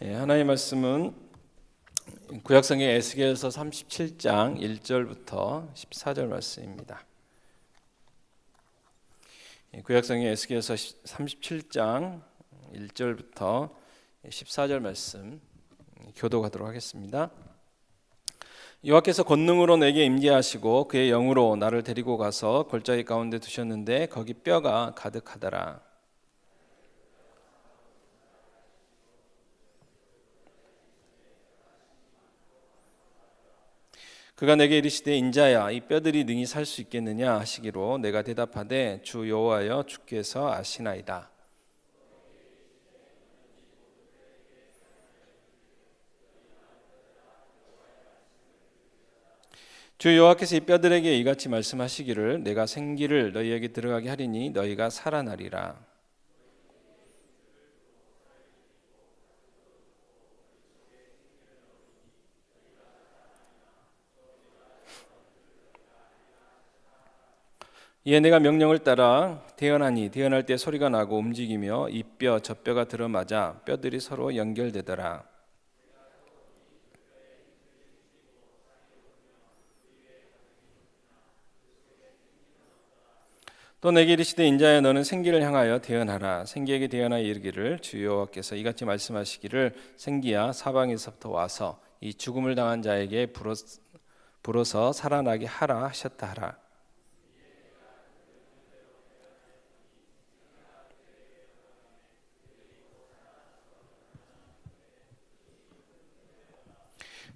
하나님의 말씀은 구약성경 에스겔서 37장 1절부터 14절 말씀입니다. 구약성경 에스겔서 37장 1절부터 14절 말씀 교독하도록 하겠습니다. 여호와께서 권능으로 내게 임재하시고 그의 영으로 나를 데리고 가서 골짜기 가운데 두셨는데 거기 뼈가 가득하더라. 그가 내게 이르시되 인자야 이 뼈들이 능히 살 수 있겠느냐 하시기로 내가 대답하되 주 여호와여 주께서 아시나이다. 주 여호와께서 이 뼈들에게 이같이 말씀하시기를 내가 생기를 너희에게 들어가게 하리니 너희가 살아나리라. 이에 내가 명령을 따라 대언하니 대언할 때 소리가 나고 움직이며 이 뼈 저 뼈가 들어맞아 뼈들이 서로 연결되더라. 또 내게 이르시되 인자야 너는 생기를 향하여 대언하라. 생기에게 대언하여 이르기를 주 여호와께서 이같이 말씀하시기를 생기야 사방에서부터 와서 이 죽음을 당한 자에게 불어서 살아나게 하라 하셨다 하라.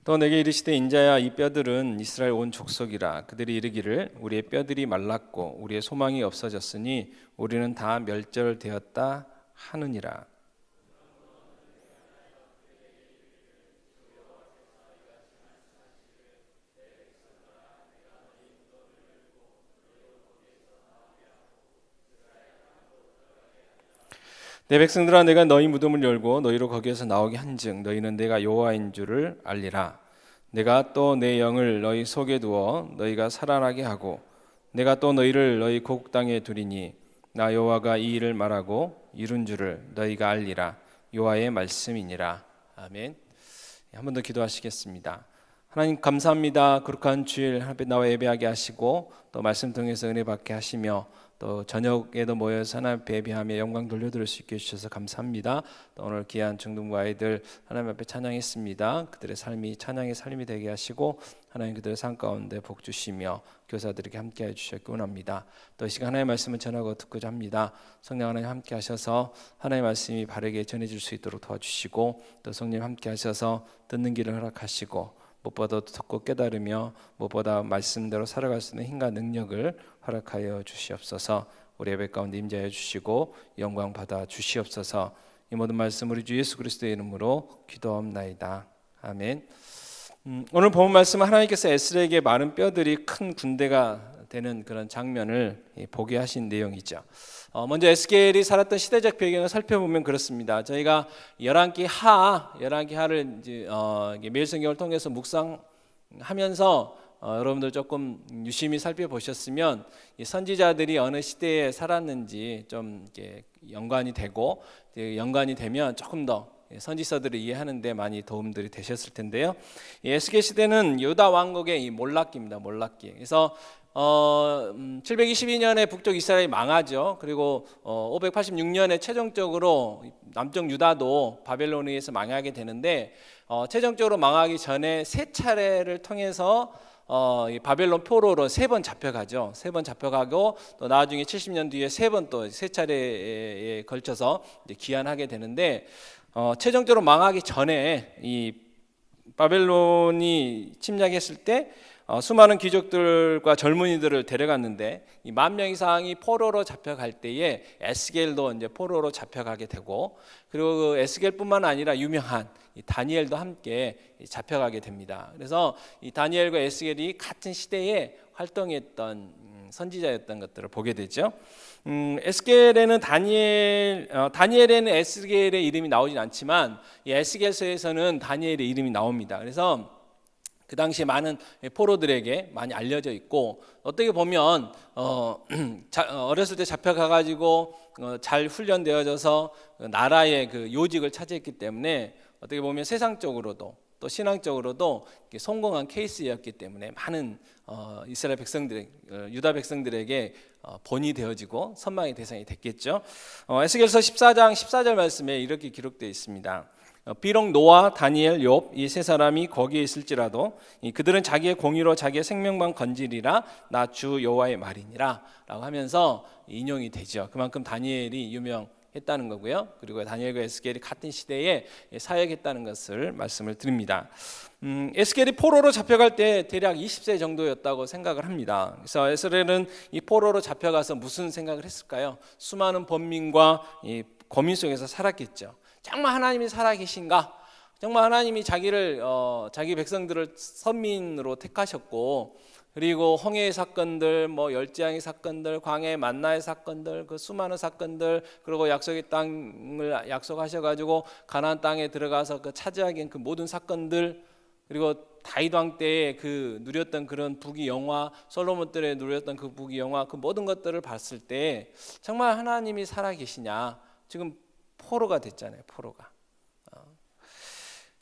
또 내게 이르시되 인자야 이 뼈들은 이스라엘 온 족속이라. 그들이 이르기를 우리의 뼈들이 말랐고 우리의 소망이 없어졌으니 우리는 다 멸절되었다 하느니라. 내 백성들아 내가 너희 무덤을 열고 너희로 거기에서 나오게 한즉 너희는 내가 여호와인 줄을 알리라. 내가 또 내 영을 너희 속에 두어 너희가 살아나게 하고 내가 또 너희를 너희 고국 땅에 두리니 나 여호와가 이 일을 말하고 이룬 줄을 너희가 알리라. 여호와의 말씀이니라. 아멘. 한 번 더 기도하시겠습니다. 하나님 감사합니다. 거룩한 주일 앞에 나와 예배하게 하시고 또 말씀 통해서 은혜 받게 하시며 또 저녁에도 모여서 하나님 앞에 예배하며 영광 돌려드릴 수 있게 해주셔서 감사합니다. 또 오늘 귀한 중등부 아이들 하나님 앞에 찬양했습니다. 그들의 삶이 찬양의 삶이 되게 하시고 하나님 그들의 삶 가운데 복 주시며 교사들에게 함께해 주셨기 원합니다. 또 이 시간 하나님의 말씀을 전하고 듣고자 합니다. 성령 하나님 함께 하셔서 하나님의 말씀이 바르게 전해질 수 있도록 도와주시고 또 성령 함께 하셔서 듣는 길을 허락하시고 무엇보다 듣고 깨달으며 무엇보다 말씀대로 살아갈 수 있는 힘과 능력을 허락하여 주시옵소서. 우리 예배 가운데 임재하여 주시고 영광 받아 주시옵소서. 이 모든 말씀 우리 주 예수 그리스도의 이름으로 기도합나이다. 아멘. 오늘 본 말씀은 하나님께서 에스겔에게 마른 뼈들이 큰 군대가 되는 그런 장면을 보게 하신 내용이죠. 먼저 에스겔이 살았던 시대적 배경을 살펴보면 그렇습니다. 저희가 11기 하를 이제 매일 성경을 통해서 묵상하면서 여러분들 조금 유심히 살펴보셨으면 이 선지자들이 어느 시대에 살았는지 좀 이렇게 연관이 되고 연관이 되면 조금 더 선지서들을 이해하는 데 많이 도움들이 되셨을 텐데요. 에스겔 시대는 유다 왕국의 이 몰락기입니다. 몰락기. 그래서 722년에 북쪽 이스라엘이 망하죠. 그리고 586년에 최종적으로 남쪽 유다도 바벨론에 의해서 망하게 되는데 최종적으로 망하기 전에 세 차례를 통해서 바벨론 포로로 3번 잡혀가죠. 3번 잡혀가고 또 나중에 70년 뒤에 3번 또 3차례에 걸쳐서 이제 귀환하게 되는데 최종적으로 망하기 전에 이 바벨론이 침략했을 때 수많은 귀족들과 젊은이들을 데려갔는데 이 10,000명 이상이 포로로 잡혀갈 때에 에스겔도 이제 포로로 잡혀가게 되고 그리고 그 에스겔뿐만 아니라 유명한 이 다니엘도 함께 잡혀가게 됩니다. 그래서 이 다니엘과 에스겔이 같은 시대에 활동했던 선지자였던 것들을 보게 되죠. 에스겔에는 다니엘에는 에스겔의 이름이 나오진 않지만 이 에스겔서에서는 다니엘의 이름이 나옵니다. 그래서 그 당시 많은 포로들에게 많이 알려져 있고, 어떻게 보면 어렸을 때 잡혀가가지고 잘 훈련되어져서 나라의 그 요직을 차지했기 때문에 어떻게 보면 세상적으로도 또 신앙적으로도 성공한 케이스였기 때문에 많은 이스라엘 백성들, 유다 백성들에게 본이 되어지고 선망의 대상이 됐겠죠. 에스겔서 14장 14절 말씀에 이렇게 기록되어 있습니다. 비록 노아, 다니엘, 욥 이 세 사람이 거기에 있을지라도 그들은 자기의 공의로 자기의 생명만 건지리라. 나 주 여호와의 말이니라 라고 하면서 인용이 되죠. 그만큼 다니엘이 유명했다는 거고요. 그리고 다니엘과 에스겔이 같은 시대에 사역했다는 것을 말씀을 드립니다. 에스겔이 포로로 잡혀갈 때 대략 20세 정도였다고 생각을 합니다. 그래서 에스겔은 이 포로로 잡혀가서 무슨 생각을 했을까요? 수많은 번민과 이 고민 속에서 살았겠죠. 정말 하나님이 살아계신가? 정말 하나님이 자기 백성들을 선민으로 택하셨고, 그리고 홍해의 사건들, 열지양의 사건들, 광야의 만나의 사건들, 그 수많은 사건들, 그리고 약속의 땅을 약속하셔가지고 가나안 땅에 들어가서 그 차지하게 한 그 모든 사건들, 그리고 다윗 왕 때에 그 누렸던 그런 부귀 영화, 솔로몬 때에 누렸던 그 부귀 영화, 그 모든 것들을 봤을 때 정말 하나님이 살아계시냐? 지금 포로가 됐잖아요. 포로가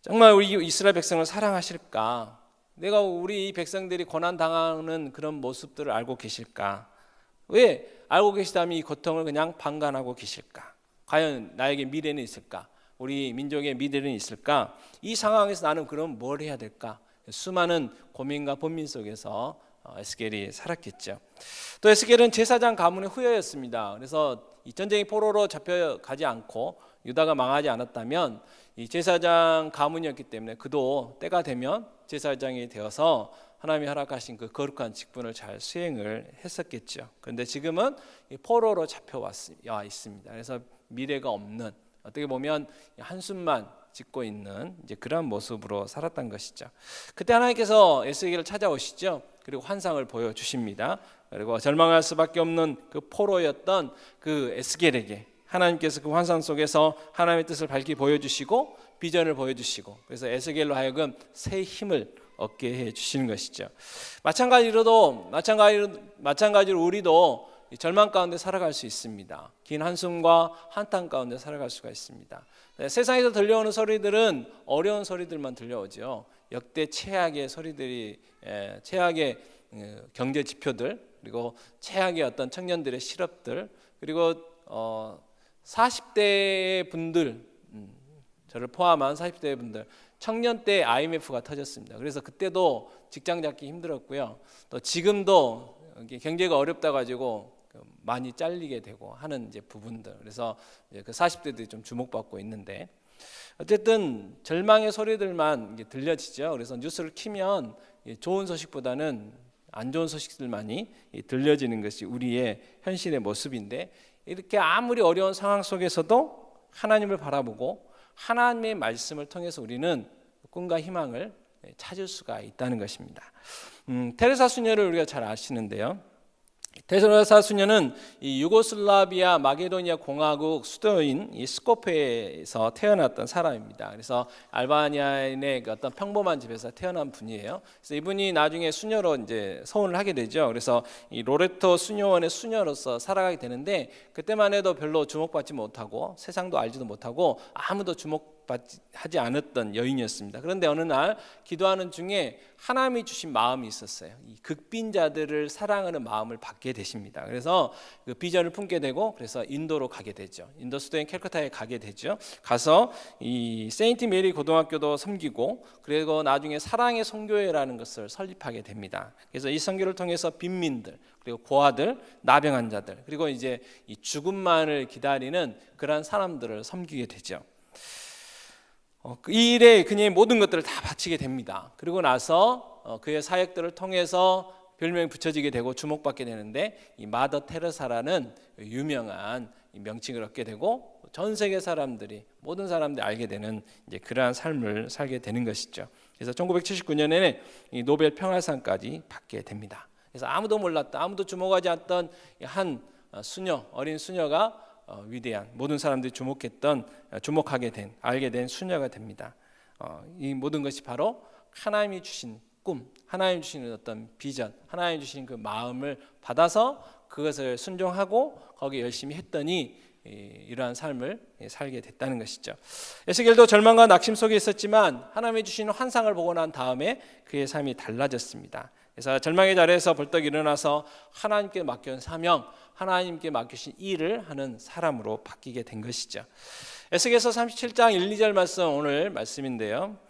정말 우리 이스라엘 백성을 사랑하실까? 내가 우리 백성들이 고난 당하는 그런 모습들을 알고 계실까? 왜 알고 계시다면 이 고통을 그냥 방관하고 계실까? 과연 나에게 미래는 있을까? 우리 민족의 미래는 있을까? 이 상황에서 나는 그럼 뭘 해야 될까? 수많은 고민과 번민 속에서 에스겔이 살았겠죠. 또 에스겔은 제사장 가문의 후예였습니다. 그래서 이 전쟁의 포로로 잡혀가지 않고 유다가 망하지 않았다면 이 제사장 가문이었기 때문에 그도 때가 되면 제사장이 되어서 하나님이 허락하신 그 거룩한 직분을 잘 수행을 했었겠죠. 그런데 지금은 이 포로로 잡혀와 있습니다. 그래서 미래가 없는, 어떻게 보면 한숨만 짓고 있는 이제 그런 모습으로 살았던 것이죠. 그때 하나님께서 에스겔을 찾아오시죠. 그리고 환상을 보여주십니다. 그리고 절망할 수밖에 없는 그 포로였던 그 에스겔에게 하나님께서 그 환상 속에서 하나님의 뜻을 밝히 보여주시고 비전을 보여주시고, 그래서 에스겔로 하여금 새 힘을 얻게 해주시는 것이죠. 마찬가지로 우리도 절망 가운데 살아갈 수 있습니다. 긴 한숨과 한탄 가운데 살아갈 수가 있습니다. 세상에서 들려오는 소리들은 어려운 소리들만 들려오죠. 역대 최악의 소리들이, 최악의 경제 지표들, 그리고 최악의 어떤 청년들의 실업들, 그리고 40대 분들, 저를 포함한 40대 분들, 청년 때 IMF가 터졌습니다. 그래서 그때도 직장 잡기 힘들었고요. 또 지금도 경제가 어렵다 가지고 많이 잘리게 되고 하는 이제 부분들. 그래서 이제 그 40대들이 좀 주목받고 있는데, 어쨌든 절망의 소리들만 이제 들려지죠. 그래서 뉴스를 키면 좋은 소식보다는 안 좋은 소식들만이 들려지는 것이 우리의 현실의 모습인데, 이렇게 아무리 어려운 상황 속에서도 하나님을 바라보고 하나님의 말씀을 통해서 우리는 꿈과 희망을 찾을 수가 있다는 것입니다. 테레사 수녀를 우리가 잘 아시는데요. 테레사 수녀는 이 유고슬라비아 마게도니아 공화국 수도인 이 스코페에서 태어났던 사람입니다. 그래서 알바니아인의 어떤 평범한 집에서 태어난 분이에요. 그래서 이분이 나중에 수녀로 이제 서원을 하게 되죠. 그래서 이 로레토 수녀원의 수녀로서 살아가게 되는데, 그때만 해도 별로 주목받지 못하고 세상도 알지도 못하고 아무도 주목하지 않았던 여인이었습니다. 그런데 어느 날 기도하는 중에 하나님이 주신 마음이 있었어요. 이 극빈자들을 사랑하는 마음을 받게 되십니다. 그래서 그 비전을 품게 되고, 그래서 인도로 가게 되죠. 인도 수도인 캘커타에 가게 되죠. 가서 이 세인트 메리 고등학교도 섬기고, 그리고 나중에 사랑의 선교회라는 것을 설립하게 됩니다. 그래서 이 선교를 통해서 빈민들, 그리고 고아들, 나병 환자들, 그리고 이제 이 죽음만을 기다리는 그런 사람들을 섬기게 되죠. 이 일에 그녀의 모든 것들을 다 바치게 됩니다. 그리고 나서 그의 사역들을 통해서 별명이 붙여지게 되고 주목받게 되는데, 이 마더 테레사라는 유명한 명칭을 얻게 되고 전 세계 사람들이, 모든 사람들이 알게 되는 이제 그러한 삶을 살게 되는 것이죠. 그래서 1979년에는 이 노벨 평화상까지 받게 됩니다. 그래서 아무도 몰랐던, 아무도 주목하지 않던 한 수녀, 어린 수녀가 위대한, 모든 사람들이 주목하게 된, 알게 된 수녀가 됩니다. 이 모든 것이 바로 하나님이 주신 꿈, 하나님 주시는 어떤 비전, 하나님 주시는 그 마음을 받아서 그것을 순종하고 거기에 열심히 했더니 이러한 삶을 살게 됐다는 것이죠. 에스겔도 절망과 낙심 속에 있었지만 하나님이 주시는 환상을 보고 난 다음에 그의 삶이 달라졌습니다. 그래서 절망의 자리에서 벌떡 일어나서 하나님께 맡겨진 사명, 하나님께 맡기신 일을 하는 사람으로 바뀌게 된 것이죠. 에스겔서 37장 1, 2절 말씀 오늘 말씀인데요.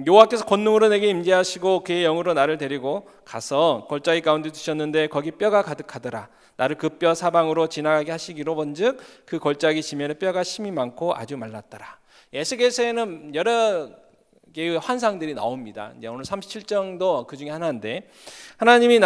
여호와께서 권능으로 내게 임재하시고 그의 영으로 나를 데리고 가서 골짜기 가운데 두셨는데 거기 뼈가 가득하더라. 나를 그 뼈 사방으로 지나가게 하시기로 본즉 그 골짜기 지면에 뼈가 심이 많고 아주 말랐더라. 에스겔서에는 여러 개의 환상들이 나옵니다. 이제 오늘 37장도 그 중에 하나인데 하나님이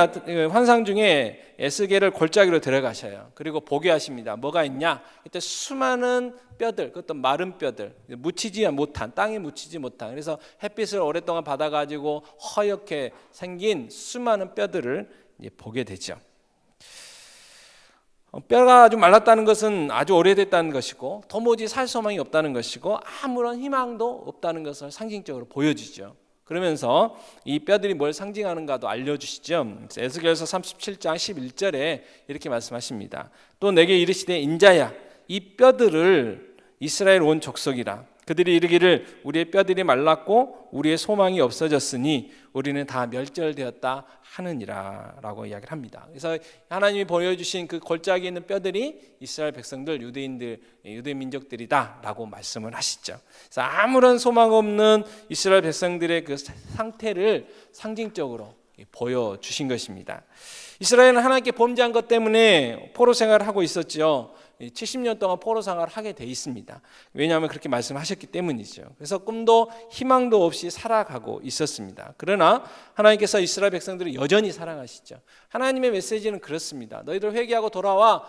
환상 중에 에스겔을 골짜기로 데려가셔요. 그리고 보게 하십니다. 뭐가 있냐? 이때 수많은 뼈들, 그것도 마른 뼈들, 묻히지 못한, 땅에 묻히지 못한, 그래서 햇빛을 오랫동안 받아가지고 허옇게 생긴 수많은 뼈들을 이제 보게 되죠. 뼈가 아주 말랐다는 것은 아주 오래됐다는 것이고 도무지 살 소망이 없다는 것이고 아무런 희망도 없다는 것을 상징적으로 보여주죠. 그러면서 이 뼈들이 뭘 상징하는가도 알려주시죠. 에스겔서 37장 11절에 이렇게 말씀하십니다. 또 내게 이르시되 인자야 이 뼈들을 이스라엘 온 족속이라 그들이 이르기를 우리의 뼈들이 말랐고 우리의 소망이 없어졌으니 우리는 다 멸절되었다 하느니라 라고 이야기를 합니다. 그래서 하나님이 보여주신 그 골짜기에 있는 뼈들이 이스라엘 백성들, 유대 민족들이다 라고 말씀을 하시죠. 그래서 아무런 소망 없는 이스라엘 백성들의 그 상태를 상징적으로 보여주신 것입니다. 이스라엘은 하나님께 범죄한 것 때문에 포로 생활을 하고 있었죠. 70년 동안 포로 생활을 하게 돼 있습니다. 왜냐하면 그렇게 말씀하셨기 때문이죠. 그래서 꿈도 희망도 없이 살아가고 있었습니다. 그러나 하나님께서 이스라엘 백성들을 여전히 사랑하시죠. 하나님의 메시지는 그렇습니다. 너희들 회개하고 돌아와.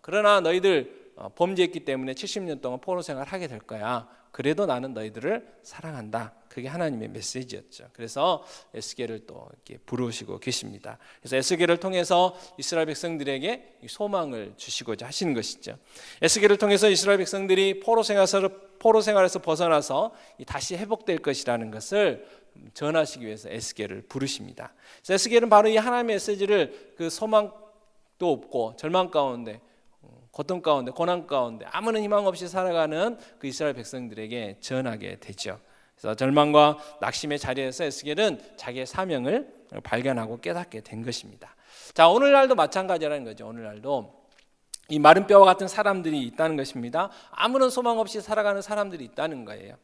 그러나 너희들 범죄했기 때문에 70년 동안 포로 생활을 하게 될 거야. 그래도 나는 너희들을 사랑한다. 그게 하나님의 메시지였죠. 그래서 에스겔을 또 이렇게 부르시고 계십니다. 그래서 에스겔을 통해서 이스라엘 백성들에게 소망을 주시고자 하시는 것이죠. 에스겔을 통해서 이스라엘 백성들이 포로 생활에서 벗어나서 다시 회복될 것이라는 것을 전하시기 위해서 에스겔을 부르십니다. 그래서 에스겔은 바로 이 하나님의 메시지를 그 소망도 없고 절망 가운데 고통 가운데 고난 가운데 아무런 희망 없이 살아가는 그 이스라엘 백성들에게 전하게 되죠. 그래서 절망과 낙심의 자리에서 에스겔은 자기의 사명을 발견하고 깨닫게 된 것입니다. 자, 오늘날도 마찬가지라는 거죠. 오늘날도 이 마른 뼈와 같은 사람들이 있다는 것입니다. 아무런 소망 없이 살아가는 사람들이 있다는 거예요.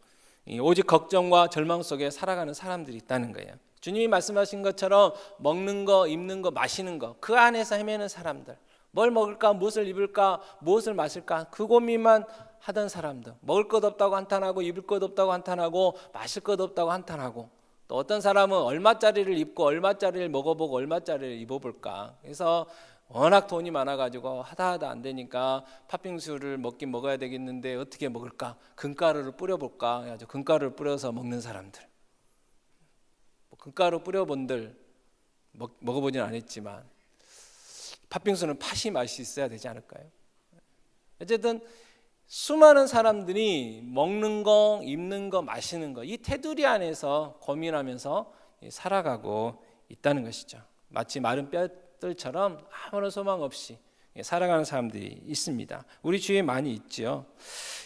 오직 걱정과 절망 속에 살아가는 사람들이 있다는 거예요. 주님이 말씀하신 것처럼 먹는 거, 입는 거, 마시는 거 그 안에서 헤매는 사람들, 뭘 먹을까, 무엇을 입을까, 무엇을 마실까 그 고민만 하던 사람들, 먹을 것 없다고 한탄하고 입을 것 없다고 한탄하고 마실 것 없다고 한탄하고 또 어떤 사람은 얼마짜리를 입고 얼마짜리를 먹어보고 얼마짜리를 입어볼까. 그래서 워낙 돈이 많아가지고 하다 안 되니까 팥빙수를 먹긴 먹어야 되겠는데 어떻게 먹을까, 금가루를 뿌려볼까 해가지고 금가루를 뿌려서 먹는 사람들, 금가루 뿌려본들 먹어보진 않았지만 팥빙수는 팥이 맛이 있어야 되지 않을까요? 어쨌든 수많은 사람들이 먹는 거, 입는 거, 마시는 거 이 테두리 안에서 고민하면서 살아가고 있다는 것이죠. 마치 마른 뼈들처럼 아무런 소망 없이 살아가는 사람들이 있습니다. 우리 주위에 많이 있죠.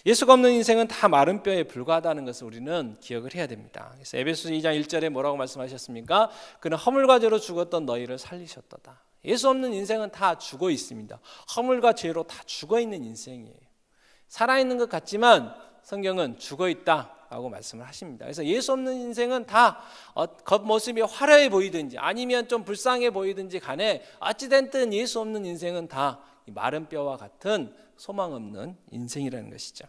예수가 없는 인생은 다 마른 뼈에 불과하다는 것을 우리는 기억을 해야 됩니다. 그래서 에베소서 2장 1절에 뭐라고 말씀하셨습니까? 그는 허물과 죄로 죽었던 너희를 살리셨도다. 예수 없는 인생은 다 죽어 있습니다. 허물과 죄로 다 죽어 있는 인생이에요. 살아있는 것 같지만 성경은 죽어 있다라고 말씀을 하십니다. 그래서 예수 없는 인생은 다 겉모습이 화려해 보이든지 아니면 좀 불쌍해 보이든지 간에 어찌됐든 예수 없는 인생은 다 마른 뼈와 같은 소망 없는 인생이라는 것이죠.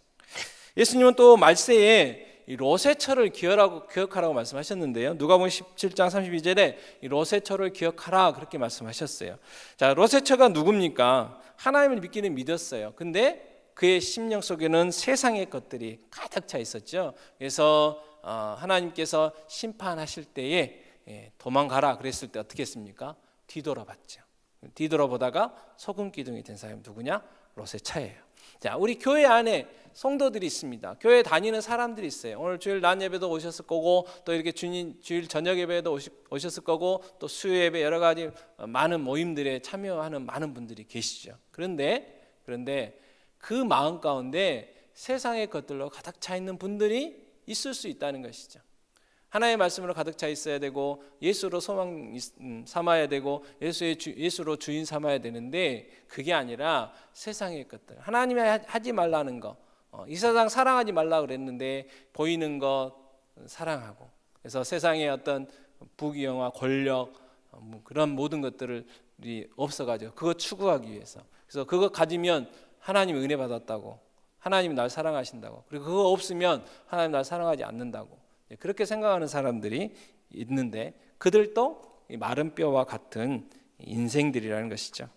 예수님은 또 말세에 이 로세처를 기억하라고 말씀하셨는데요. 누가복음 17장 32절에 이 로세처를 기억하라 그렇게 말씀하셨어요. 자, 로세처가 누굽니까? 하나님을 믿기는 믿었어요. 근데 그의 심령 속에는 세상의 것들이 가득 차 있었죠. 그래서 하나님께서 심판하실 때에 도망가라 그랬을 때 어떻게 했습니까? 뒤돌아봤죠. 뒤돌아보다가 소금 기둥이 된 사람이 누구냐? 로세차예요. 자, 우리 교회 안에 성도들이 있습니다. 교회 다니는 사람들이 있어요. 오늘 주일 낮 예배도 오셨을 거고, 또 이렇게 주일 저녁 예배도 오셨을 거고, 또 수요 예배 여러 가지 많은 모임들에 참여하는 많은 분들이 계시죠. 그런데 그 마음 가운데 세상의 것들로 가득 차 있는 분들이 있을 수 있다는 것이죠. 하나님의 말씀으로 가득 차 있어야 되고, 예수로 소망 삼아야 되고, 예수로 주인 삼아야 되는데, 그게 아니라 세상의 것들, 하나님이 하지 말라는 거, 이 세상 사랑하지 말라 그랬는데 보이는 것 사랑하고, 그래서 세상의 어떤 부귀영화, 권력, 그런 모든 것들이 없어가지고 그거 추구하기 위해서, 그래서 그거 가지면 하나님이 은혜 받았다고, 하나님이 날 사랑하신다고, 그리고 그거 없으면 하나님 날 사랑하지 않는다고, 그렇게 생각하는 사람들이 있는데, 그들도 마른 뼈와 같은 인생들이라는 것이죠.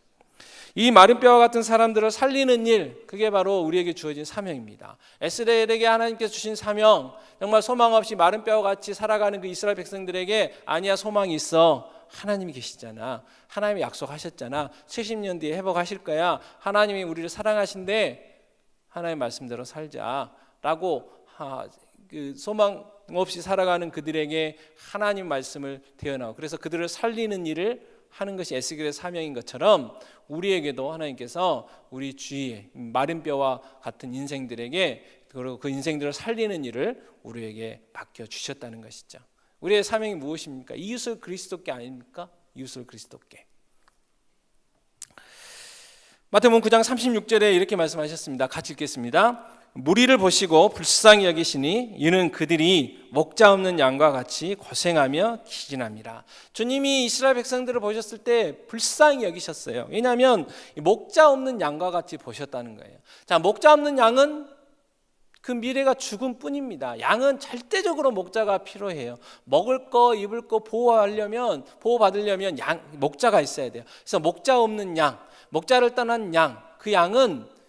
이 마른 뼈와 같은 사람들을 살리는 일, 그게 바로 우리에게 주어진 사명입니다. 에스겔에게 하나님께서 주신 사명, 정말 소망 없이 마른 뼈와 같이 살아가는 그 이스라엘 백성들에게, 아니야, 소망이 있어, 하나님이 계시잖아, 하나님이 약속하셨잖아, 70년 뒤에 회복하실 거야, 하나님이 우리를 사랑하신데 하나님 말씀대로 살자라고, 그 소망 없이 살아가는 그들에게 하나님 말씀을 대언하고, 그래서 그들을 살리는 일을 하는 것이 에스겔의 사명인 것처럼, 우리에게도 하나님께서 우리 주위에 마른 뼈와 같은 인생들에게, 그리고 그 인생들을 살리는 일을 우리에게 맡겨 주셨다는 것이죠. 우리의 사명이 무엇입니까? 이웃을 그리스도께 아닙니까? 이웃을 그리스도께. 마태복음 9장 36절에 이렇게 말씀하셨습니다. 같이 읽겠습니다. 무리를 보시고 불쌍히 여기시니 이는 그들이 목자 없는 양과 같이 고생하며 기진함이라. 주님이 이스라엘 백성들을 보셨을 때 불쌍히 여기셨어요. 왜냐하면 목자 없는 양과 같이 보셨다는 거예요. 자, 목자 없는 양은 그 미래가 죽음뿐입니다. 양은 절대적으로 목자가 필요해요. 먹을 거, 입을 거 보호받으려면 목자가 있어야 돼요. 그래서 목자 없는 양, 목자를 떠난 양, 그 양은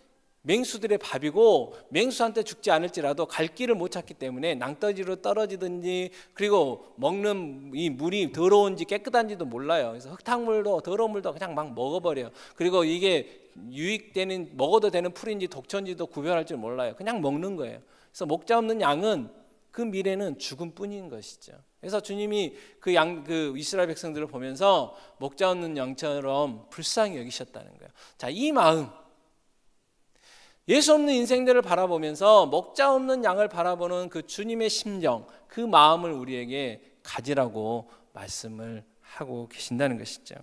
맹수들의 밥이고, 맹수한테 죽지 않을지라도 갈 길을 못 찾기 때문에 낭떠지로 떨어지든지, 그리고 먹는 이 물이 더러운지 깨끗한지도 몰라요. 그래서 흙탕물도 더러운 물도 그냥 막 먹어버려요. 그리고 이게 먹어도 되는 풀인지 독초인지도 구별할 줄 몰라요. 그냥 먹는 거예요. 그래서 목자 없는 양은 그 미래는 죽음뿐인 것이죠. 그래서 주님이 그 이스라엘 백성들을 보면서 목자 없는 양처럼 불쌍히 여기셨다는 거예요. 자, 이 마음, 예수 없는 인생들을 바라보면서 목자 없는 양을 바라보는 그 주님의 심정, 그 마음을 우리에게 가지라고 말씀을 하고 계신다는 것이죠.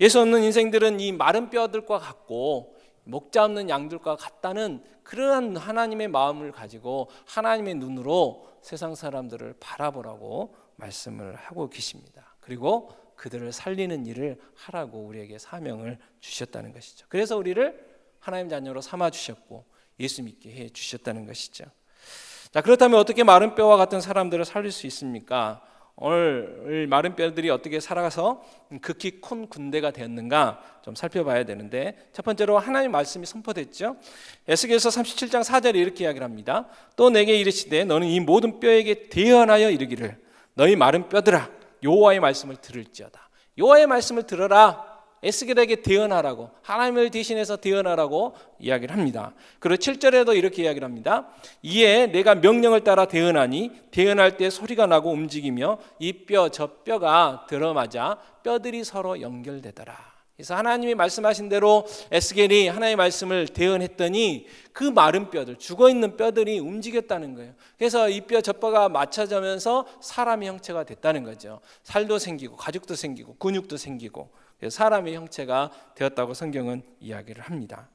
예수 없는 인생들은 이 마른 뼈들과 같고 목자 없는 양들과 같다는 그러한 하나님의 마음을 가지고 하나님의 눈으로 세상 사람들을 바라보라고 말씀을 하고 계십니다. 그리고 그들을 살리는 일을 하라고 우리에게 사명을 주셨다는 것이죠. 그래서 우리를 하나님 자녀로 삼아 주셨고 예수 믿게 해 주셨다는 것이죠. 자, 그렇다면 어떻게 마른 뼈와 같은 사람들을 살릴 수 있습니까? 오늘 마른 뼈들이 어떻게 살아가서 극히 큰 군대가 되었는가 좀 살펴봐야 되는데, 첫 번째로 하나님 말씀이 선포됐죠. 에스겔서 37장 4절에 이렇게 이야기를 합니다. 또 내게 이르시되 너는 이 모든 뼈에게 대언하여 이르기를 너희 마른 뼈들아 여호와의 말씀을 들을지어다. 여호와의 말씀을 들어라. 에스겔에게 대언하라고, 하나님을 대신해서 대언하라고 이야기를 합니다. 그리고 7절에도 이렇게 이야기를 합니다. 이에 내가 명령을 따라 대언하니 대언할 때 소리가 나고 움직이며 이 뼈 저 뼈가 들어맞아 뼈들이 서로 연결되더라. 그래서 하나님이 말씀하신 대로 에스겔이 하나님의 말씀을 대언했더니 그 마른 뼈들, 죽어있는 뼈들이 움직였다는 거예요. 그래서 이 뼈 저 뼈가 맞춰지면서 사람의 형체가 됐다는 거죠. 살도 생기고 가죽도 생기고 근육도 생기고 사람의 형체가 되었다고 성경은 이야기를 합니다.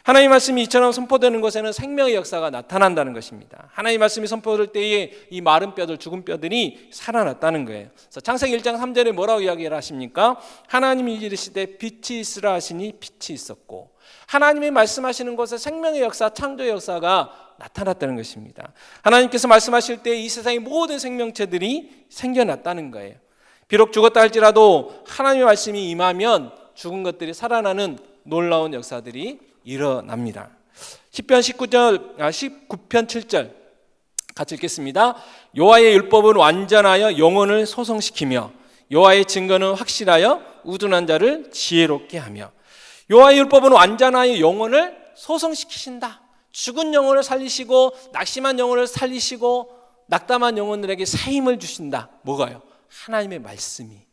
하나님의 말씀이 이처럼 선포되는 것에는 생명의 역사가 나타난다는 것입니다. 하나님의 말씀이 선포될 때에 이 마른 뼈들, 죽은 뼈들이 살아났다는 거예요. 그래서 창세기 1장 3절에 뭐라고 이야기를 하십니까? 하나님이 이르시되 빛이 있으라 하시니 빛이 있었고, 하나님이 말씀하시는 곳에 생명의 역사, 창조의 역사가 나타났다는 것입니다. 하나님께서 말씀하실 때 이 세상의 모든 생명체들이 생겨났다는 거예요. 비록 죽었다 할지라도 하나님의 말씀이 임하면 죽은 것들이 살아나는 놀라운 역사들이 일어납니다. 시편 19편 7절 같이 읽겠습니다. 여호와의 율법은 완전하여 영혼을 소성시키며 여호와의 증거는 확실하여 우둔한 자를 지혜롭게 하며. 여호와의 율법은 완전하여 영혼을 소성시키신다. 죽은 영혼을 살리시고 낙심한 영혼을 살리시고 낙담한 영혼들에게 새 힘을 주신다. 뭐가요? 하나님의 말씀이.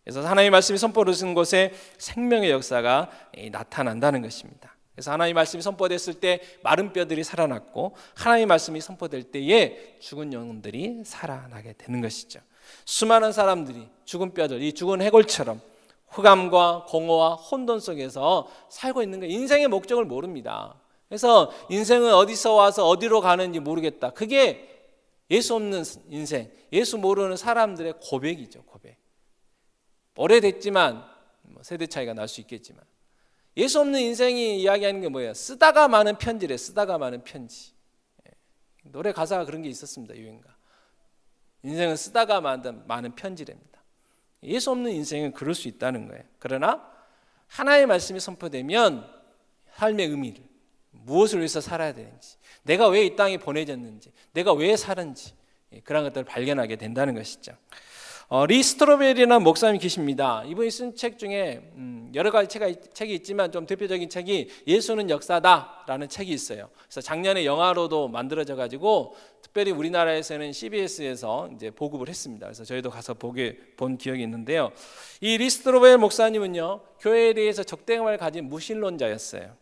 그래서 하나님의 말씀이 선포되는 곳에 생명의 역사가 나타난다는 것입니다. 그래서 하나님의 말씀이 선포됐을 때 마른 뼈들이 살아났고 하나님의 말씀이 선포될 때에 죽은 영혼들이 살아나게 되는 것이죠. 수많은 사람들이 죽은 뼈들, 이 죽은 해골처럼 흑암과 공허와 혼돈 속에서 살고 있는 거예요. 인생의 목적을 모릅니다. 그래서 인생은 어디서 와서 어디로 가는지 모르겠다. 그게 예수 없는 인생, 예수 모르는 사람들의 고백이죠. 고백. 오래됐지만 세대 차이가 날 수 있겠지만 예수 없는 인생이 이야기하는 게 뭐예요? 쓰다가 마는 편지래. 쓰다가 마는 편지. 노래 가사가 그런 게 있었습니다. 유행가. 인생은 쓰다가 마는 편지랍니다. 예수 없는 인생은 그럴 수 있다는 거예요. 그러나 하나의 말씀이 선포되면 삶의 의미를, 무엇을 위해서 살아야 되는지, 내가 왜 이 땅에 보내졌는지, 내가 왜 사는지, 그런 것들을 발견하게 된다는 것이죠. 리 스트로벨이라는 목사님이 계십니다. 이분이 쓴 책 중에 여러 가지 책이 있지만 좀 대표적인 책이 예수는 역사다라는 책이 있어요. 그래서 작년에 영화로도 만들어져 가지고 특별히 우리나라에서는 CBS에서 이제 보급을 했습니다. 그래서 저희도 가서 본 기억이 있는데요. 이 리 스트로벨 목사님은요, 교회에 대해서 적대감을 가진 무신론자였어요.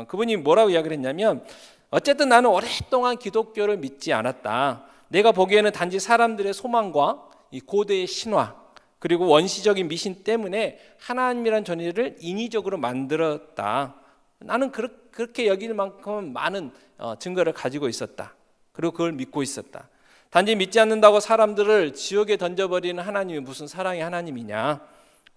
그분이 뭐라고 이야기를 했냐면, 어쨌든 나는 오랫동안 기독교를 믿지 않았다. 내가 보기에는 단지 사람들의 소망과 이 고대의 신화 그리고 원시적인 미신 때문에 하나님이란 존재를 인위적으로 만들었다. 나는 그렇게 여길 만큼 많은 증거를 가지고 있었다. 그리고 그걸 믿고 있었다. 단지 믿지 않는다고 사람들을 지옥에 던져버리는 하나님이 무슨 사랑의 하나님이냐.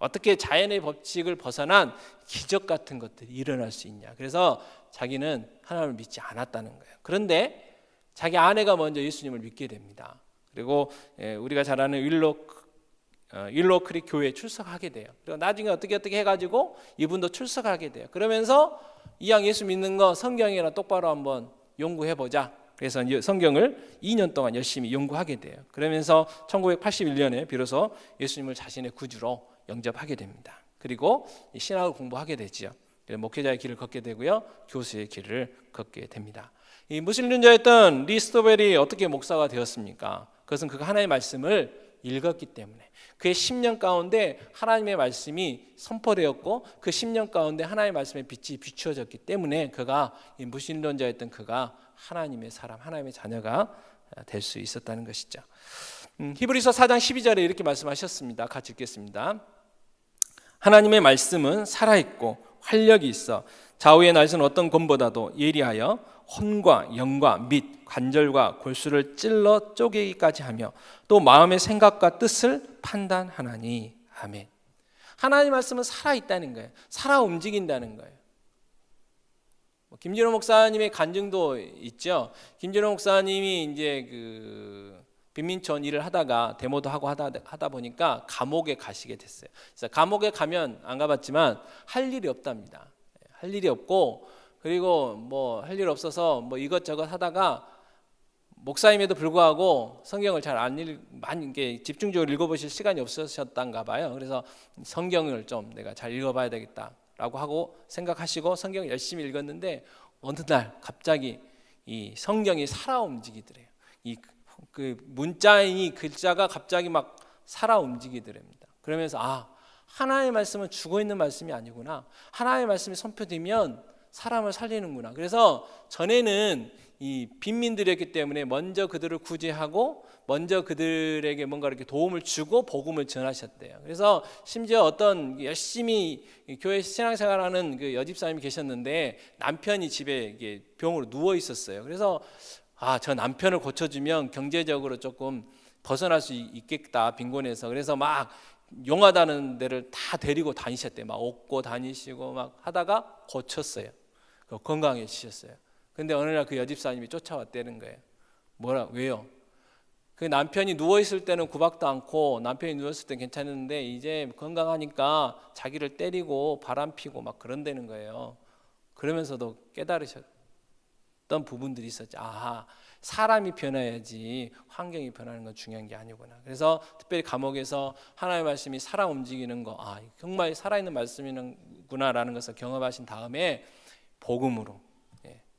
어떻게 자연의 법칙을 벗어난 기적 같은 것들이 일어날 수 있냐. 그래서 자기는 하나님을 믿지 않았다는 거예요. 그런데 자기 아내가 먼저 예수님을 믿게 됩니다. 그리고 우리가 잘 아는 윌로우 크릭 교회에 출석하게 돼요. 그리고 나중에 어떻게 해가지고 이분도 출석하게 돼요. 그러면서 이왕 예수 믿는 거 성경이나 똑바로 한번 연구해보자. 그래서 성경을 2년 동안 열심히 연구하게 돼요. 그러면서 1981년에 비로소 예수님을 자신의 구주로 영접하게 됩니다. 그리고 신학을 공부하게 되지요. 목회자의 길을 걷게 되고요, 교수의 길을 걷게 됩니다. 이 무신론자였던 리 스토벨이 어떻게 목사가 되었습니까? 그것은 그가 하나님의 말씀을 읽었기 때문에 그의 10년 가운데 하나님의 말씀이 선포되었고 그 10년 가운데 하나님의 말씀의 빛이 비추어졌기 때문에 그가 이 무신론자였던 그가 하나님의 사람, 하나님의 자녀가 될 수 있었다는 것이죠. 히브리서 4장 12절에 이렇게 말씀하셨습니다. 같이 읽겠습니다. 하나님의 말씀은 살아있고 활력이 있어 좌우의 날선 어떤 검보다도 예리하여 혼과 영과 및 관절과 골수를 찔러 쪼개기까지 하며 또 마음의 생각과 뜻을 판단하나니. 아멘. 하나님의 말씀은 살아있다는 거예요. 살아 움직인다는 거예요. 김진호 목사님의 간증도 있죠. 김진호 목사님이 이제 빈민촌 일을 하다가 데모도 하고 하다 보니까 감옥에 가시게 됐어요. 그래서 감옥에 가면 안 가봤지만 할 일이 없답니다. 할 일이 없고 그리고 뭐 할 일 없어서 뭐 이것저것 하다가 목사임에도 불구하고 성경을 잘 많이 집중적으로 읽어보실 시간이 없으셨단가 봐요. 그래서 성경을 좀 내가 잘 읽어봐야 되겠다라고 하고 생각하시고 성경을 열심히 읽었는데 어느 날 갑자기 이 성경이 살아 움직이더래요. 그 문자인 글자가 갑자기 막 살아 움직이더랍니다. 그러면서 하나님의 말씀은 죽어 있는 말씀이 아니구나. 하나님의 말씀이 선포되면 사람을 살리는구나. 그래서 전에는 이 빈민들이었기 때문에 먼저 그들을 구제하고 먼저 그들에게 뭔가 이렇게 도움을 주고 복음을 전하셨대요. 그래서 심지어 어떤 열심히 교회 신앙생활하는 그 여집사님이 계셨는데 남편이 집에 병으로 누워 있었어요. 그래서 저 남편을 고쳐주면 경제적으로 조금 벗어날 수 있겠다, 빈곤에서. 그래서 막 용하다는 데를 다 데리고 다니셨대요. 막 업고 다니시고 막 하다가 고쳤어요. 건강해지셨어요. 근데 어느 날 그 여집사님이 쫓아왔다는 거예요. 왜요? 그 남편이 누워있을 때는 구박도 않고 남편이 누웠을 때 괜찮은데 이제 건강하니까 자기를 때리고 바람피고 막 그런다는 거예요. 그러면서도 깨달으셨던 부분들이 있었죠. 사람이 변해야지 환경이 변하는 건 중요한 게 아니구나. 그래서 특별히 감옥에서 하나님의 말씀이 살아 움직이는 거, 정말 살아있는 말씀이구나라는 것을 경험하신 다음에 복음으로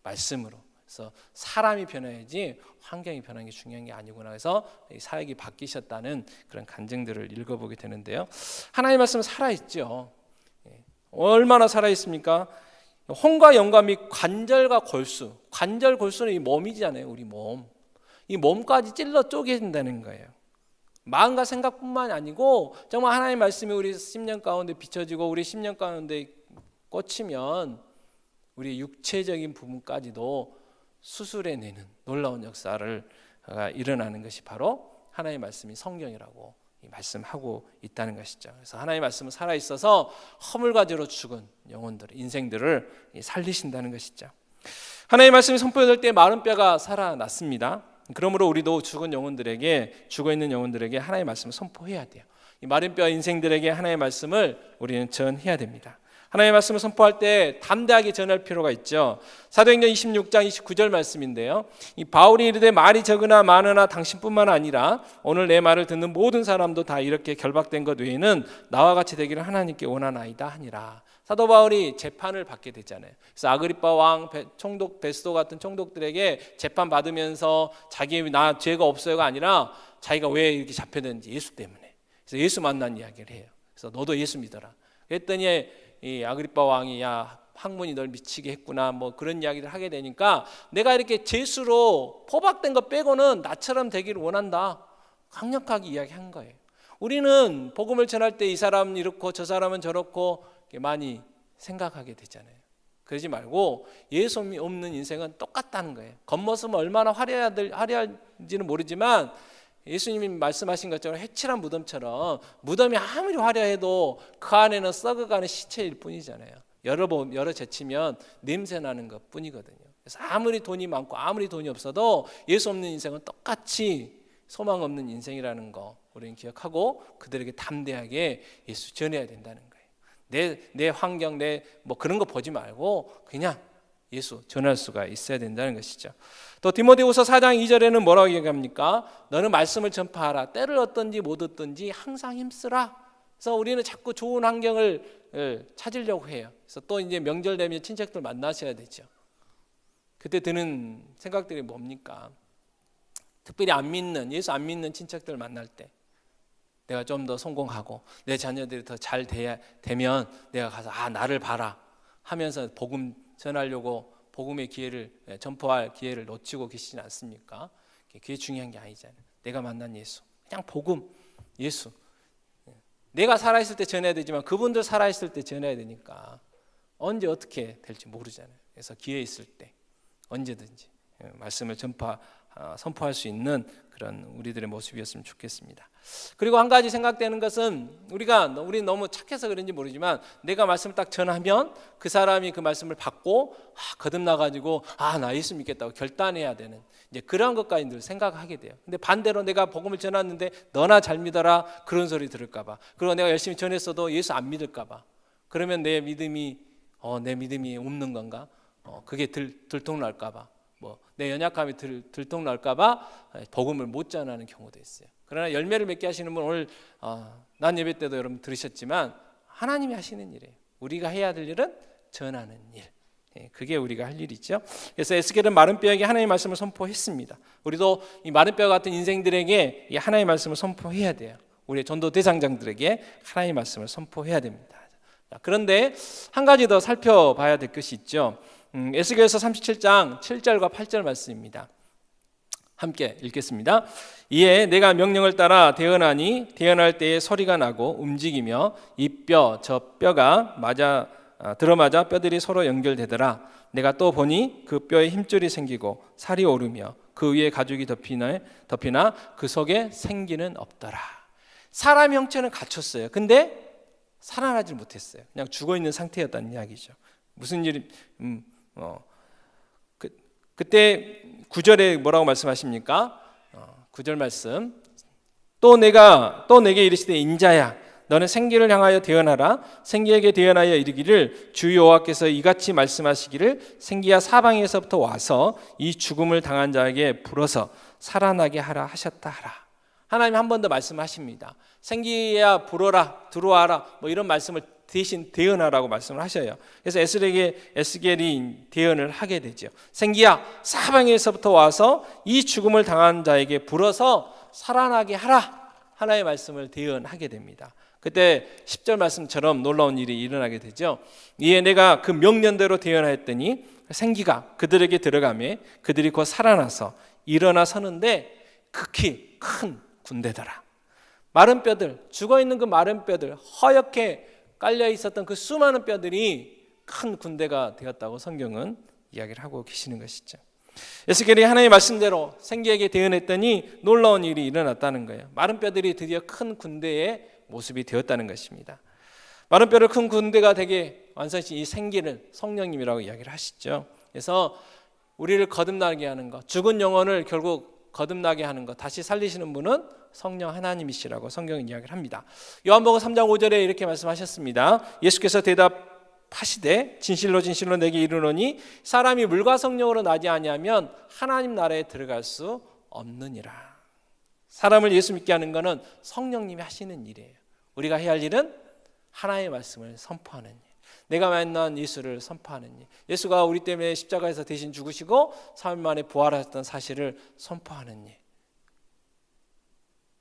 말씀으로. 그래서 사람이 변해야지 환경이 변하는 게 중요한 게 아니구나. 그래서 사역이 바뀌셨다는 그런 간증들을 읽어보게 되는데요. 하나님의 말씀은 살아있죠. 얼마나 살아있습니까? 혼과 영과 및 관절과 골수. 관절 골수는 이 몸이잖아요. 우리 몸. 이 몸까지 찔러 쪼개진다는 거예요. 마음과 생각뿐만 아니고 정말 하나님의 말씀이 우리 심령 가운데 비춰지고 우리 심령 가운데 꽂히면 우리 육체적인 부분까지도 수술해내는 놀라운 역사를 일어나는 것이 바로 하나님의 말씀이 성경이라고 말씀하고 있다는 것이죠. 그래서 하나님의 말씀은 살아있어서 허물과지로 죽은 영혼들, 인생들을 살리신다는 것이죠. 하나님의 말씀이 선포될 때 마른 뼈가 살아났습니다. 그러므로 우리도 죽은 영혼들에게, 죽어있는 영혼들에게 하나님의 말씀을 선포해야 돼요. 이 마른 뼈 인생들에게 하나님의 말씀을 우리는 전해야 됩니다. 하나님의 말씀을 선포할 때 담대하게 전할 필요가 있죠. 사도행전 26장 29절 말씀인데요. 이 바울이 이르되 말이 적으나 많으나 당신뿐만 아니라 오늘 내 말을 듣는 모든 사람도 다 이렇게 결박된 것 외에는 나와 같이 되기를 하나님께 원하나이다 하니라. 사도 바울이 재판을 받게 되잖아요. 그래서 아그리빠 왕, 총독 베스도 같은 총독들에게 재판 받으면서 자기 나 죄가 없어요가 아니라 자기가 왜 이렇게 잡혀졌는지 예수 때문에. 그래서 예수 만난 이야기를 해요. 그래서 너도 예수 믿어라. 그랬더니 이 아그리빠 왕이 야 학문이 널 미치게 했구나 뭐 그런 이야기를 하게 되니까 내가 이렇게 죄수로 포박된 것 빼고는 나처럼 되기를 원한다. 강력하게 이야기한 거예요. 우리는 복음을 전할 때 이 사람은 이렇고 저 사람은 저렇고 많이 생각하게 되잖아요. 그러지 말고 예수 없는 인생은 똑같다는 거예요. 겉모습은 얼마나 화려할지는 모르지만 예수님이 말씀하신 것처럼 해칠한 무덤처럼 무덤이 아무리 화려해도 그 안에는 썩어가는 시체일 뿐이잖아요. 열어 제치면 냄새나는 것 뿐이거든요. 그래서 아무리 돈이 많고 아무리 돈이 없어도 예수 없는 인생은 똑같이 소망 없는 인생이라는 거 우리는 기억하고 그들에게 담대하게 예수 전해야 된다는 거예요. 내 환경, 내 뭐 그런 거 보지 말고 그냥 예수 전할 수가 있어야 된다는 것이죠. 또 디모데후서 4장 2절에는 뭐라고 얘기합니까? 너는 말씀을 전파하라. 때를 얻든지 못 얻든지 항상 힘쓰라. 그래서 우리는 자꾸 좋은 환경을 찾으려고 해요. 그래서 또 이제 명절 되면 친척들 만나셔야 되죠. 그때 드는 생각들이 뭡니까? 특별히 예수 안 믿는 친척들 만날 때 내가 좀 더 성공하고 내 자녀들이 더 잘 되면 내가 가서 나를 봐라 하면서 복음 전하려고 복음의 기회를 전포할 기회를 놓치고 계시지 않습니까? 그게 중요한 게 아니잖아요. 내가 만난 예수, 그냥 복음, 예수. 내가 살아있을 때 전해야 되지만 그분들 살아있을 때 전해야 되니까 언제 어떻게 될지 모르잖아요. 그래서 기회 있을 때 언제든지 말씀을 선포할 수 있는 그런 우리들의 모습이었으면 좋겠습니다. 그리고 한 가지 생각되는 것은 우리 너무 착해서 그런지 모르지만 내가 말씀을 딱 전하면 그 사람이 그 말씀을 받고 거듭나가지고 나 예수 믿겠다고 결단해야 되는 이제 그런 것까지 늘 생각하게 돼요. 근데 반대로 내가 복음을 전했는데 너나 잘 믿어라 그런 소리 들을까봐, 그리고 내가 열심히 전했어도 예수 안 믿을까봐, 그러면 내 믿음이 없는 건가? 그게 들통날까봐, 내 연약함이 들통날까봐 복음을 못 전하는 경우도 있어요. 그러나 열매를 맺게 하시는 분 오늘 난 예배 때도 여러분 들으셨지만 하나님이 하시는 일이에요. 우리가 해야 될 일은 전하는 일. 그게 우리가 할 일이죠. 그래서 에스겔은 마른 뼈에게 하나님의 말씀을 선포했습니다. 우리도 이 마른 뼈 같은 인생들에게 이 하나님의 말씀을 선포해야 돼요. 우리의 전도 대상장들에게 하나님의 말씀을 선포해야 됩니다. 그런데 한 가지 더 살펴봐야 될 것이 있죠. 에스겔서 37장 7절과 8절 말씀입니다. 함께 읽겠습니다. 이에 내가 명령을 따라 대언하니 대언할 때에 소리가 나고 움직이며 이 뼈 저 뼈가 들어맞아 뼈들이 서로 연결되더라. 내가 또 보니 그 뼈에 힘줄이 생기고 살이 오르며 그 위에 가죽이 덮이나 그 속에 생기는 없더라. 사람 형체는 갖췄어요. 근데 살아나지 못했어요. 그냥 죽어있는 상태였다는 이야기죠. 무슨 일이 그때 9절에 뭐라고 말씀하십니까? 9절 말씀. 또 내게 이르시되 인자야 너는 생기를 향하여 대언하라. 생기에게 대언하여 이르기를 주 여호와께서 이같이 말씀하시기를 생기야 사방에서부터 와서 이 죽음을 당한 자에게 불어서 살아나게 하라 하셨다 하라. 하나님 한 번 더 말씀하십니다. 생기야 불어라 들어와라 뭐 이런 말씀을 대신 대언하라고 말씀을 하셔요. 그래서 에스겔이 대언을 하게 되죠. 생기야 사방에서부터 와서 이 죽음을 당한 자에게 불어서 살아나게 하라. 하나의 말씀을 대언하게 됩니다. 그때 10절 말씀처럼 놀라운 일이 일어나게 되죠. 이에 내가 그 명령대로 대언하였더니 생기가 그들에게 들어가매 그들이 곧 살아나서 일어나 서는데 극히 큰 군대더라. 마른 뼈들, 죽어있는 그 마른 뼈들, 허옇게 깔려 있었던 그 수많은 뼈들이 큰 군대가 되었다고 성경은 이야기를 하고 계시는 것이죠. 에스겔이 하나님의 말씀대로 생기에게 대언했더니 놀라운 일이 일어났다는 거예요. 마른 뼈들이 드디어 큰 군대의 모습이 되었다는 것입니다. 마른 뼈를 큰 군대가 되게 완성하신 이 생기를 성령님이라고 이야기를 하시죠. 그래서 우리를 거듭나게 하는 것, 죽은 영혼을 결국 거듭나게 하는 것, 다시 살리시는 분은 성령 하나님이시라고 성경은 이야기를 합니다. 요한복음 3장 5절에 이렇게 말씀하셨습니다. 예수께서 대답하시되 진실로 진실로 내게 이르노니 사람이 물과 성령으로 나지 아니하면 하나님 나라에 들어갈 수 없느니라. 사람을 예수 믿게 하는 것은 성령님이 하시는 일이에요. 우리가 해야 할 일은 하나의 말씀을 선포하는 일, 내가 만난 예수를 선포하는 일, 예수가 우리 때문에 십자가에서 대신 죽으시고 3일 만에 부활하셨던 사실을 선포하는 일.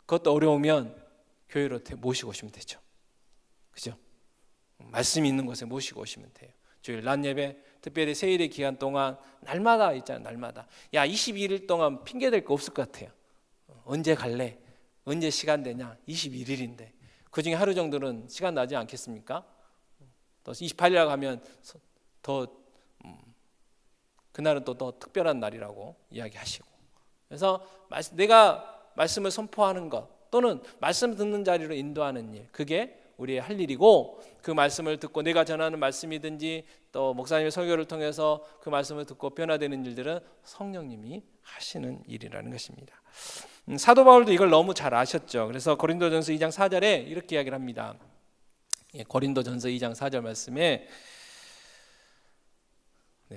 그것도 어려우면 교회로 모시고 오시면 되죠. 그죠? 말씀이 있는 곳에 모시고 오시면 돼요. 주일 낮 예배, 특별히 세일의 기간 동안 날마다 있잖아요. 날마다. 야 22일 동안 핑계댈 거 없을 것 같아요. 언제 갈래? 언제 시간 되냐? 21일인데 그 중에 하루 정도는 시간 나지 않겠습니까? 또 28일 가면 더 그날은 또 더 특별한 날이라고 이야기하시고, 그래서 내가 말씀을 선포하는 것 또는 말씀 듣는 자리로 인도하는 일, 그게 우리의 할 일이고, 그 말씀을 듣고 내가 전하는 말씀이든지 또 목사님의 설교를 통해서 그 말씀을 듣고 변화되는 일들은 성령님이 하시는 일이라는 것입니다. 사도 바울도 이걸 너무 잘 아셨죠. 그래서 고린도전서 2장 4절에 이렇게 이야기를 합니다. 고린도전서 2장 4절 말씀에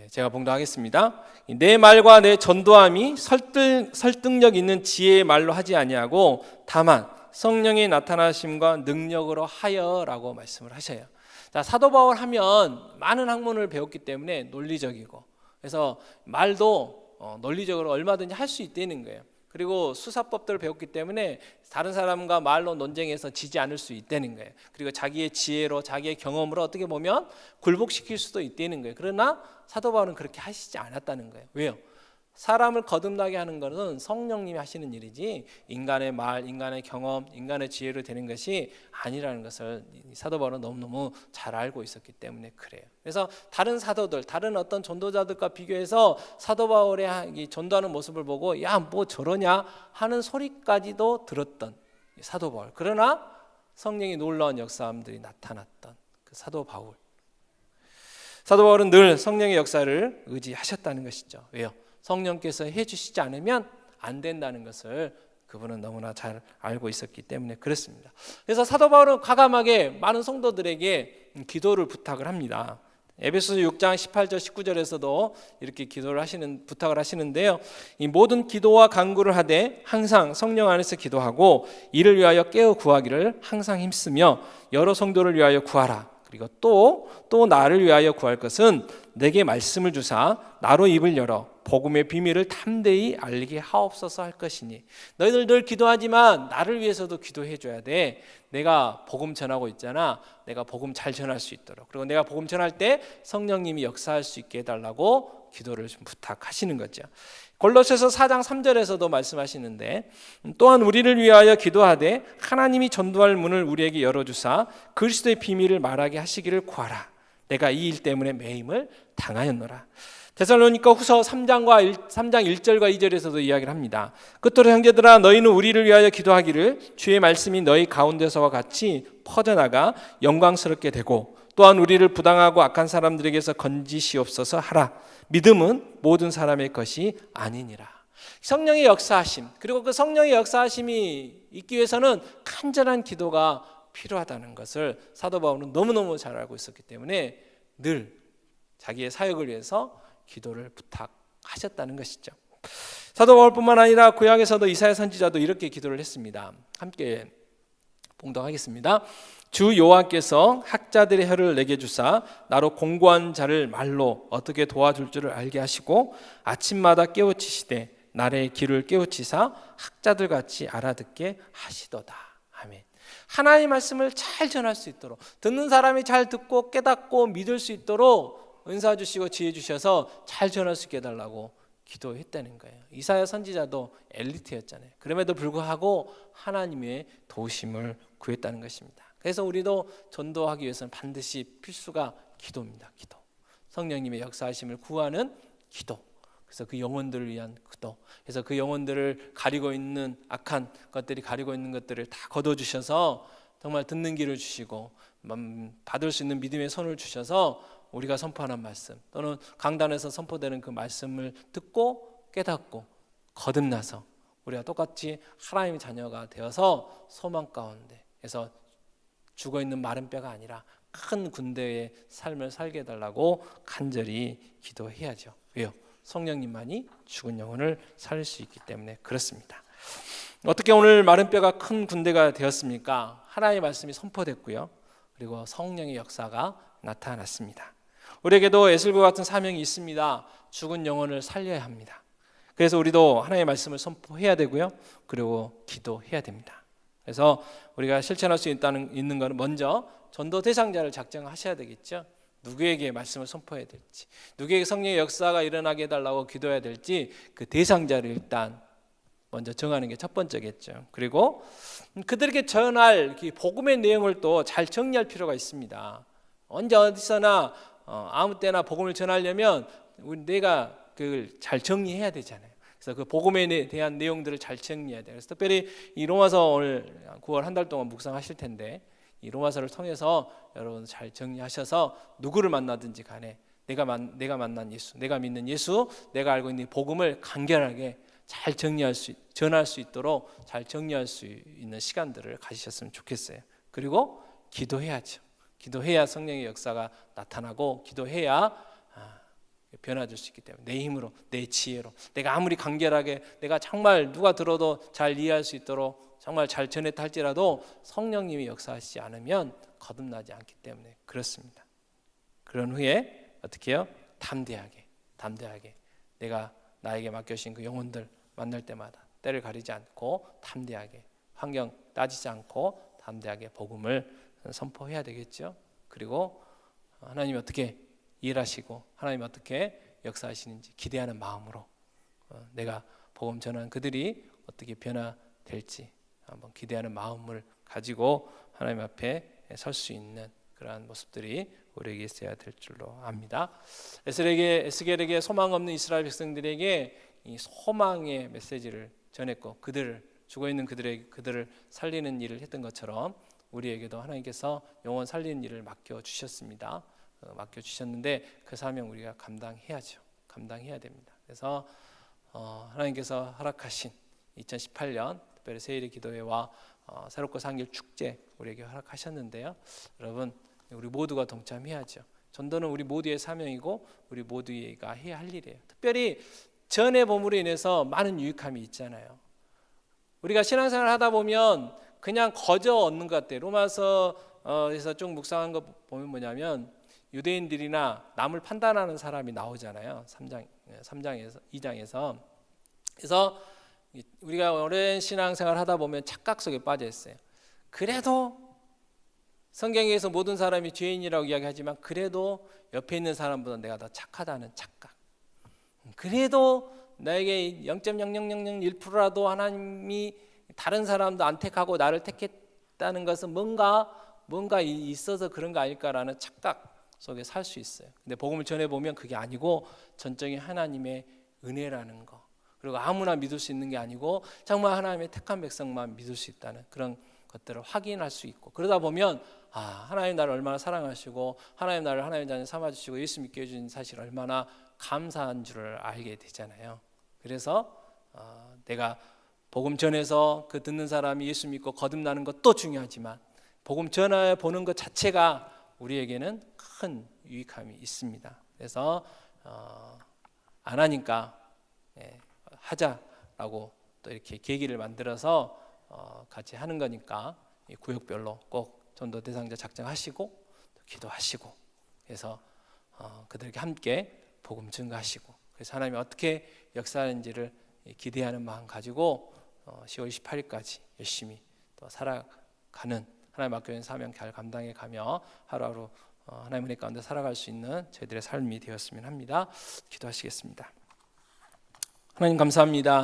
제가 봉독하겠습니다. 내 말과 내 전도함이 설득력 있는 지혜의 말로 하지 아니하고 다만 성령의 나타나심과 능력으로 하여라고 말씀을 하셔요. 자, 사도 바울 하면 많은 학문을 배웠기 때문에 논리적이고, 그래서 말도 논리적으로 얼마든지 할 수 있다는 거예요. 그리고 수사법들을 배웠기 때문에 다른 사람과 말로 논쟁해서 지지 않을 수 있다는 거예요. 그리고 자기의 지혜로 자기의 경험으로 어떻게 보면 굴복시킬 수도 있다는 거예요. 그러나 사도 바울은 그렇게 하시지 않았다는 거예요. 왜요? 사람을 거듭나게 하는 것은 성령님이 하시는 일이지 인간의 말, 인간의 경험, 인간의 지혜로 되는 것이 아니라는 것을 사도 바울은 너무너무 잘 알고 있었기 때문에 그래요. 그래서 다른 사도들, 다른 어떤 전도자들과 비교해서 사도 바울의 이 전도하는 모습을 보고 야, 뭐 저러냐 하는 소리까지도 들었던 사도 바울. 그러나 성령의 놀라운 역사함들이 나타났던 그 사도 바울. 사도 바울은 늘 성령의 역사를 의지하셨다는 것이죠. 왜요? 성령께서 해주시지 않으면 안 된다는 것을 그분은 너무나 잘 알고 있었기 때문에 그렇습니다. 그래서 사도 바울은 과감하게 많은 성도들에게 기도를 부탁을 합니다. 에베소서 6장 18절 19절에서도 이렇게 부탁을 하시는데요. 이 모든 기도와 간구를 하되 항상 성령 안에서 기도하고 이를 위하여 깨어 구하기를 항상 힘쓰며 여러 성도를 위하여 구하라. 그리고 또 나를 위하여 구할 것은 내게 말씀을 주사 나로 입을 열어 복음의 비밀을 담대히 알게 하옵소서 할 것이니, 너희들 늘 기도하지만 나를 위해서도 기도해 줘야 돼. 내가 복음 전하고 있잖아. 내가 복음 잘 전할 수 있도록, 그리고 내가 복음 전할 때 성령님이 역사할 수 있게 해달라고 기도를 좀 부탁하시는 거죠. 골로새서 4장 3절에서도 말씀하시는데 또한 우리를 위하여 기도하되 하나님이 전도할 문을 우리에게 열어주사 그리스도의 비밀을 말하게 하시기를 구하라. 내가 이 일 때문에 매임을 당하였노라. 데살로니가 후서 3장 1절과 2절에서도 이야기를 합니다. 끝으로 형제들아 너희는 우리를 위하여 기도하기를 주의 말씀이 너희 가운데서와 같이 퍼져나가 영광스럽게 되고 또한 우리를 부당하고 악한 사람들에게서 건지시옵소서 하라. 믿음은 모든 사람의 것이 아니니라. 성령의 역사하심, 그리고 그 성령의 역사하심이 있기 위해서는 간절한 기도가 필요하다는 것을 사도 바울은 너무너무 잘 알고 있었기 때문에 늘 자기의 사역을 위해서 기도를 부탁하셨다는 것이죠. 사도 바울뿐만 아니라 구약에서도 이사야 선지자도 이렇게 기도를 했습니다. 함께 봉독하겠습니다. 주 여호와께서 학자들의 혀를 내게 주사 나로 공고한 자를 말로 어떻게 도와줄 줄을 알게 하시고 아침마다 깨우치시되 나의 귀를 깨우치사 학자들 같이 알아듣게 하시도다. 아멘. 하나님의 말씀을 잘 전할 수 있도록, 듣는 사람이 잘 듣고 깨닫고 믿을 수 있도록 은사 주시고 지혜 주셔서 잘 전할 수 있게 해달라고 기도했다는 거예요. 이사야 선지자도 엘리트였잖아요. 그럼에도 불구하고 하나님의 도우심을 구했다는 것입니다. 그래서 우리도 전도하기 위해서는 반드시 필수가 기도입니다. 기도. 성령님의 역사하심을 구하는 기도. 그래서 그 영혼들을 위한 기도. 그래서 그 영혼들을 가리고 있는 악한 것들이 가리고 있는 것들을 다 걷어주셔서 정말 듣는 길을 주시고 받을 수 있는 믿음의 손을 주셔서 우리가 선포하는 말씀 또는 강단에서 선포되는 그 말씀을 듣고 깨닫고 거듭나서 우리가 똑같이 하나님의 자녀가 되어서 소망 가운데 그래서 죽어있는 마른 뼈가 아니라 큰 군대의 삶을 살게 해달라고 간절히 기도해야죠. 왜요? 성령님만이 죽은 영혼을 살릴 수 있기 때문에 그렇습니다. 어떻게 오늘 마른 뼈가 큰 군대가 되었습니까? 하나님의 말씀이 선포됐고요. 그리고 성령의 역사가 나타났습니다. 우리에게도 에슬과 같은 사명이 있습니다. 죽은 영혼을 살려야 합니다. 그래서 우리도 하나님의 말씀을 선포해야 되고요. 그리고 기도해야 됩니다. 그래서 우리가 실천할 수 있는 것은 먼저 전도 대상자를 작정하셔야 되겠죠. 누구에게 말씀을 선포해야 될지, 누구에게 성령의 역사가 일어나게 해달라고 기도해야 될지 그 대상자를 일단 먼저 정하는 게 첫 번째겠죠. 그리고 그들에게 전할 복음의 내용을 또 잘 정리할 필요가 있습니다. 언제 어디서나 아무 때나 복음을 전하려면 내가 그걸 잘 정리해야 되잖아요. 그래서 그 복음에 대한 내용들을 잘 정리해야 돼요. 그래서 특별히 이 로마서 오늘 9월 한 달 동안 묵상하실 텐데 이 로마서를 통해서 여러분 잘 정리하셔서 누구를 만나든지 간에 내가 만난 예수, 내가 믿는 예수, 내가 알고 있는 복음을 간결하게 잘 전할 수 있도록 잘 정리할 수 있는 시간들을 가지셨으면 좋겠어요. 그리고 기도해야죠. 기도해야 성령의 역사가 나타나고 기도해야 변화될 수 있기 때문에 내 힘으로 내 지혜로 내가 아무리 간결하게 내가 정말 누가 들어도 잘 이해할 수 있도록 정말 잘 전했다 할지라도 성령님이 역사하시지 않으면 거듭나지 않기 때문에 그렇습니다. 그런 후에 어떻게 해요? 담대하게 내가 나에게 맡겨주신 그 영혼들 만날 때마다 때를 가리지 않고 담대하게 환경 따지지 않고 담대하게 복음을 선포해야 되겠죠. 그리고 하나님이 어떻게 일하시고 하나님이 어떻게 역사하시는지 기대하는 마음으로 내가 복음 전하는 그들이 어떻게 변화될지 한번 기대하는 마음을 가지고 하나님 앞에 설 수 있는 그러한 모습들이 우리에게 있어야 될 줄로 압니다. 에스겔에게 소망 없는 이스라엘 백성들에게 이 소망의 메시지를 전했고 죽어 있는 그들을 살리는 일을 했던 것처럼 우리에게도 하나님께서 영혼 살리는 일을 맡겨 주셨습니다. 맡겨 주셨는데 그 사명 우리가 감당해야죠. 감당해야 됩니다. 그래서 하나님께서 허락하신 2018년 특별히 세일의 기도회와 새롭고 상길 축제 우리에게 허락하셨는데요. 여러분 우리 모두가 동참해야죠. 전도는 우리 모두의 사명이고 우리 모두가 해야 할 일이에요. 특별히 전의 보물로 인해서 많은 유익함이 있잖아요. 우리가 신앙생활 하다 보면 그냥 거저 얻는 것 같아요. 로마서에서 쭉 묵상한 거 보면 뭐냐면 유대인들이나 남을 판단하는 사람이 나오잖아요. 2장에서. 그래서 우리가 오랜 신앙생활 하다 보면 착각 속에 빠져 있어요. 그래도 성경에서 모든 사람이 죄인이라고 이야기하지만 그래도 옆에 있는 사람보다 내가 더 착하다는 착각. 그래도 나에게 0.0001%라도 하나님이 다른 사람도 안 택하고 나를 택했다는 것은 뭔가 있어서 그런 거 아닐까라는 착각 속에 살 수 있어요. 근데 복음을 전해보면 그게 아니고 전적인 하나님의 은혜라는 거, 그리고 아무나 믿을 수 있는 게 아니고 정말 하나님의 택한 백성만 믿을 수 있다는 그런 것들을 확인할 수 있고, 그러다 보면 하나님 나를 얼마나 사랑하시고 하나님 나를 하나님의 자녀 삼아주시고 예수 믿게 해준 사실 얼마나 감사한 줄을 알게 되잖아요. 그래서 내가 복음 전해서 그 듣는 사람이 예수 믿고 거듭나는 것도 중요하지만 복음 전해 보는 것 자체가 우리에게는 큰 유익함이 있습니다. 그래서 안 하니까 하자라고 또 이렇게 계기를 만들어서 같이 하는 거니까 이 구역별로 꼭 전도 대상자 작정하시고 또 기도하시고, 그래서 그들에게 함께 복음 증거하시고, 그래서 하나님이 어떻게 역사하는지를 기대하는 마음 가지고 10월 28일까지 열심히 또 살아가는, 하나님 맡겨진 사명 잘 감당해 가며 하루하루 하나님 은혜 가운데 살아갈 수 있는 저희들의 삶이 되었으면 합니다. 기도하시겠습니다. 하나님 감사합니다.